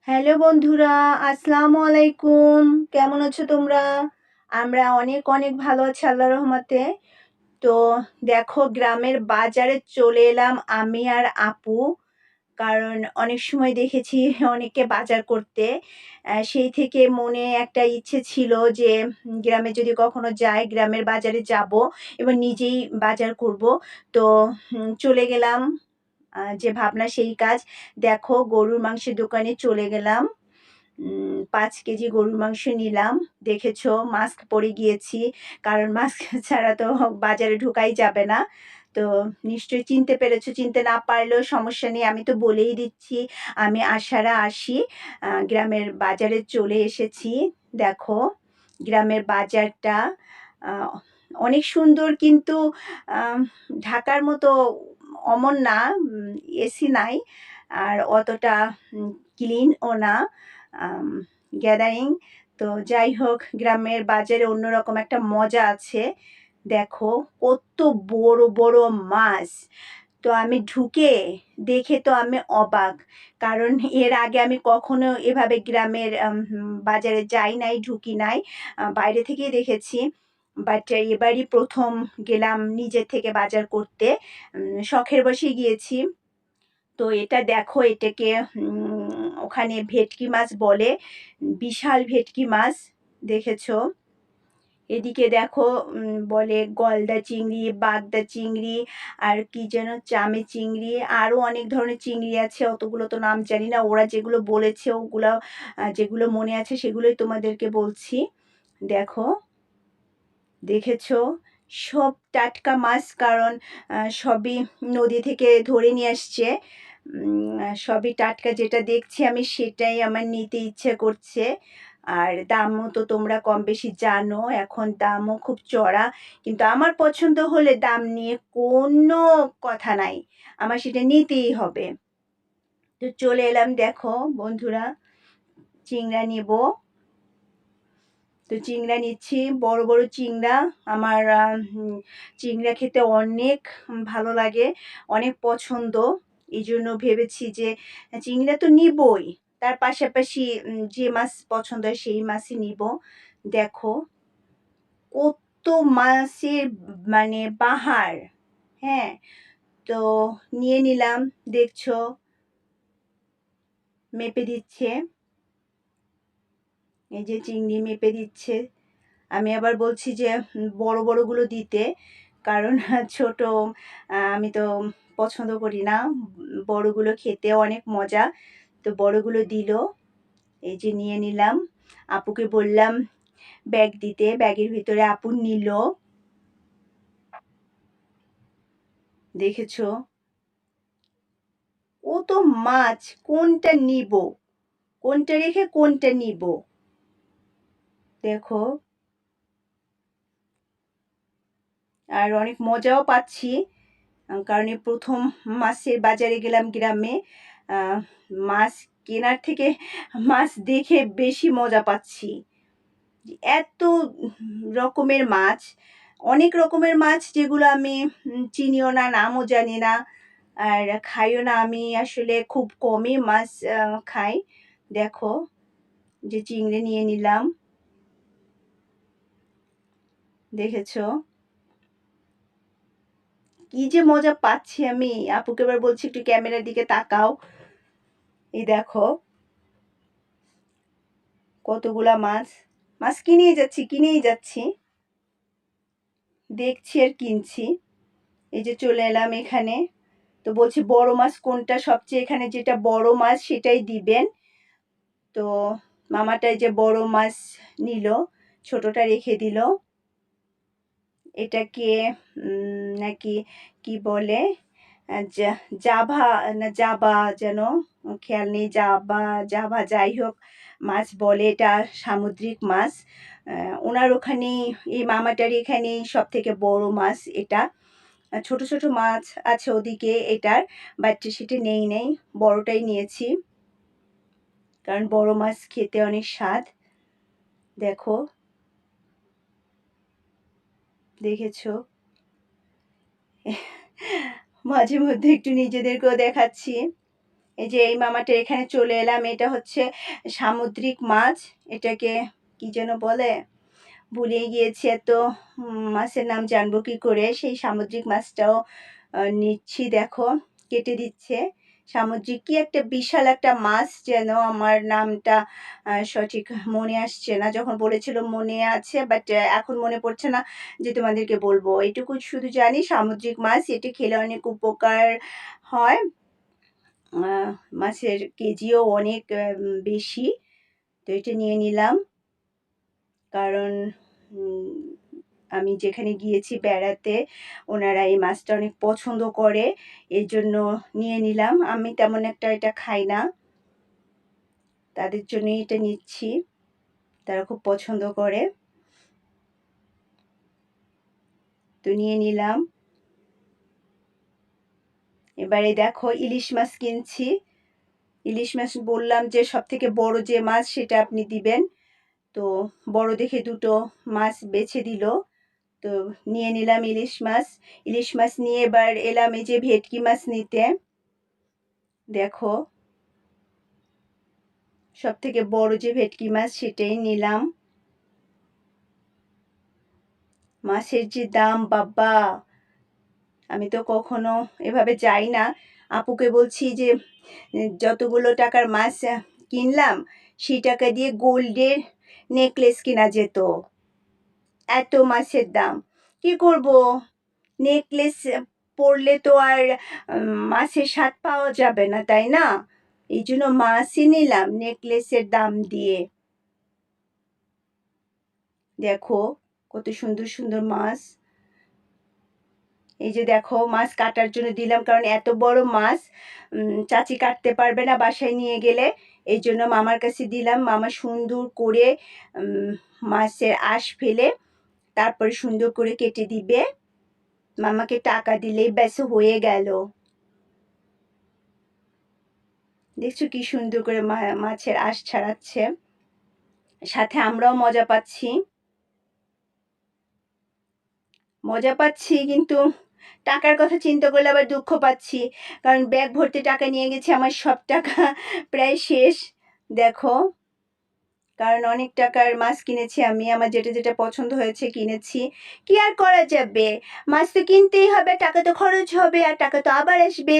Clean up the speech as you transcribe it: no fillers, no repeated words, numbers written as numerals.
Hello বন্ধুরা, আসসালামু আলাইকুম। কেমন আছো তোমরা? আমরা অনেক অনেক ভালো আছি আল্লাহর রহমতে। তো দেখো, গ্রামের বাজারে চলে এলাম আমি আর আপু। কারণ অনেক সময় দেখেছি অনেককে বাজার করতে। সেই থেকে মনে একটা ইচ্ছে ছিল যে গ্রামে যদি কখনো যাই, গ্রামের বাজারে যাব এবং নিজেই বাজার করব। তো চলে গেলাম। যে ভাবনা সেই কাজ। দেখো, গরুর মাংসের দোকানে চলে গেলাম। ৫ কেজি গরুর মাংস নিলাম। দেখেছো, মাস্ক পরে গিয়েছি। কারণ মাস্ক ছাড়া তো বাজারে ঢোকাই যাবে না। তো নিশ্চয়ই চিনতে পেরেছো। চিনতে না পারলেও সমস্যা নেই। আমি তো বলেই দিচ্ছি, আমি আশারা আসি। গ্রামের বাজারে চলে এসেছি। দেখো, গ্রামের বাজারটা আ অনেক সুন্দর, কিন্তু আম ঢাকার মতো অমন না। এসি নাই। আর অতটা ক্লিনও না। আম গ্যাদারিং। তো যাই হোক, গ্রামের বাজারে অন্যরকম একটা মজা আছে। দেখো, কত বড়, বড় মাছ! তো আমি ঢুকে দেখে তো আমি অবাক। কারণ এর আগে আমি কখনো এভাবে গ্রামের বাজারে যাই নাই, ঢুকি নাই। বাইরে থেকেই দেখেছি। বাট এবারই ১ম গেলাম নিজে থেকে বাজার করতে। শখের বশেই গিয়েছি। তো এটা দেখো, এটাকে ওখানে ভেটকি মাছ বলে। বিশাল ভেটকি মাছ, দেখেছো? এদিকে দেখো, বলে গলদা চিংড়ি, বাগদা চিংড়ি, আর কি যেন চামে চিংড়ি, আরও অনেক ধরনের চিংড়ি আছে। অতগুলো তো নাম জানি না। ওরা যেগুলো বলেছে ওগুলো, যেগুলো মনে আছে সেগুলোই তোমাদেরকে বলছি। দেখো, দেখেছো? সব টাটকা মাছ, কারণ সবই নদী থেকে ধরে নিয়ে আসছে। সবই টাটকা। যেটা দেখছি আমি সেটাই আমার নিতে ইচ্ছে করছে। আর দামও তো তোমরা কম বেশি জানো, এখন দামও খুব চড়া। কিন্তু আমার পছন্দ হলে দাম নিয়ে কোনো কথা নাই। আমার সেটা নিতেই হবে। তো চলে এলাম, দেখো বন্ধুরা, চিংড়া নিবো। তো চিংড়া নিচ্ছি, বড় বড় চিংড়া। আমার চিংড়া খেতে অনেক ভালো লাগে, অনেক পছন্দ। এই জন্য ভেবেছি যে চিংড়া তো নিবই, তার পাশাপাশি যে মাছ পছন্দ হয় সেই মাছই নিব। দেখো, কত মাছের মানে বাহার! হ্যাঁ, তো নিয়ে নিলাম। দেখছো, মেপে দিচ্ছে। এই যে চিংড়ি মেপে দিচ্ছে। আমি আবার বলছি যে বড় বড়গুলো দিতে। কারণ ছোট আমি তো পছন্দ করি না। বড়গুলো খেতে অনেক মজা। তো বড়গুলো দিল। এই যে নিয়ে নিলাম। আপুকে বললাম ব্যাগ দিতে। ব্যাগের ভিতরে আপু নিল। দেখেছো? ও তো মাছ, কোনটা নিব? কোনটা রেখে কোনটা নিব? দেখো, আর অনেক মজাও পাচ্ছি। কারণ এই ১ম মাছের বাজারে গেলাম গ্রামে। আ মাছ কেনার থেকে মাছ দেখে বেশি মজা পাচ্ছি। এত রকমের মাছ, অনেক রকমের মাছ, যেগুলো আমি চিনিও না, নামও জানি না, আর খাইও না। আমি আসলে খুব কমই মাছ খাই। দেখো, যে চিংড়ি নিয়ে নিলাম। দেখেছো? কি যে মজা পাচ্ছি আমি! আপুকে এবার বলছি একটু ক্যামেরার দিকে তাকাও। এই দেখো, কতগুলা মাছ। মাছ কিনেই যাচ্ছি, কিনেই যাচ্ছি। দেখছি আর কিনছি। এই যে চলে এলাম এখানে। তো বলছি বড় মাছ কোনটা সবচেয়ে, এখানে যেটা বড় মাছ সেটাই দিবেন। তো মামাটা এই যে বড় মাছ নিল, ছোটটা রেখে দিল। এটাকে নাকি কি বলে, জাভা না জাবা যেন, খেয়াল নেই। জাবা, জাভা, যাই হোক মাছ বলে। এটা সামুদ্রিক মাছ। ওনার ওখানেই, এই মামাটার এখানেই সব থেকে বড় মাছ এটা। ছোট ছোট মাছ আছে ওদিকে এটার, বাট সেটা নেই, বড়টাই নিয়েছি। কারণ বড় মাছ খেতে অনেক স্বাদ। দেখো, দেখেছো? মাঝে মধ্যে একটু নিজেদেরকেও দেখাচ্ছি। এই যে এই মামাটার এখানে চলে এলাম। এটা হচ্ছে সামুদ্রিক মাছ। এটাকে কি যেন বলে, ভুলে গিয়েছি। এত মাছের নাম জানবো কি করে। সেই সামুদ্রিক মাছটাও নিচ্ছি, দেখো কেটে দিচ্ছে। সামুদ্রিক কি একটা বিশাল একটা মাছ, যেন আমার নামটা সঠিক মনে আসছে না। যখন বলেছিল মনে আছে, বাট এখন মনে পড়ছে না যে তোমাদেরকে বলবো। এটুকু শুধু জানি সামুদ্রিক মাছ, এটি খেলে অনেক উপকার হয়। মাছের কেজিও অনেক বেশি। তো এটা নিয়ে নিলাম, কারণ আমি যেখানে গিয়েছি বেড়াতে ওনারা এই মাছটা অনেক পছন্দ করে, এই জন্য নিয়ে নিলাম। আমি তেমন একটা এটা খাই না, তাদের জন্যই এটা নিচ্ছি, তারা খুব পছন্দ করে, তো নিয়ে নিলাম। এবারে দেখো ইলিশ মাছ কিনছি। ইলিশ মাছ বললাম যে সব থেকে বড় যে মাছ সেটা আপনি দিবেন, তো বড় দেখে দুটো মাছ বেছে দিল, তো নিয়ে নিলাম ইলিশ মাছ। ইলিশ মাছ নিয়ে এবার এলাম এই যে ভেটকি মাছ নিতে। দেখো সব থেকে বড় যে ভেটকি মাছ সেটাই নিলাম। মাছের যে দাম বাবা, আমি তো কখনো এভাবে যাই না। আপুকে বলছি যে যতগুলো টাকার মাছ কিনলাম সেই টাকা দিয়ে গোল্ডের নেকলেস কেনা যেত, এত মাছের দাম। কি করব, নেকলেস পরলে তো আর মাছের স্বাদ পাওয়া যাবে না, তাই না? এই জন্য মাছই নিলাম নেকলেসের দাম দিয়ে। দেখো কত সুন্দর সুন্দর মাছ। এই যে দেখো মাছ কাটার জন্য দিলাম, কারণ এত বড় মাছ চাচি কাটতে পারবে না বাসায় নিয়ে গেলে, এই জন্য মামার কাছে দিলাম। মামা সুন্দর করে মাছের আঁশ ফেলে তারপরে সুন্দর করে কেটে দিবে। মামাকে টাকা দিলেই ব্যাস হয়ে গেল। দেখছো কি সুন্দর করে মাছের আঁশ ছাড়াচ্ছে, সাথে আমরাও মজা পাচ্ছি। মজা পাচ্ছি কিন্তু টাকার কথা চিন্তা করলে আবার দুঃখ পাচ্ছি, কারণ ব্যাগ ভর্তি টাকা নিয়ে গেছি, আমার সব টাকা প্রায় শেষ। দেখো, কারণ অনেক টাকার মাছ কিনেছি আমি, আমার যেটা যেটা পছন্দ হয়েছে কিনেছি। কি আর করা যাবে, মাছ তো কিনতেই হবে, টাকা তো খরচ হবে, আর টাকা তো আবার আসবে।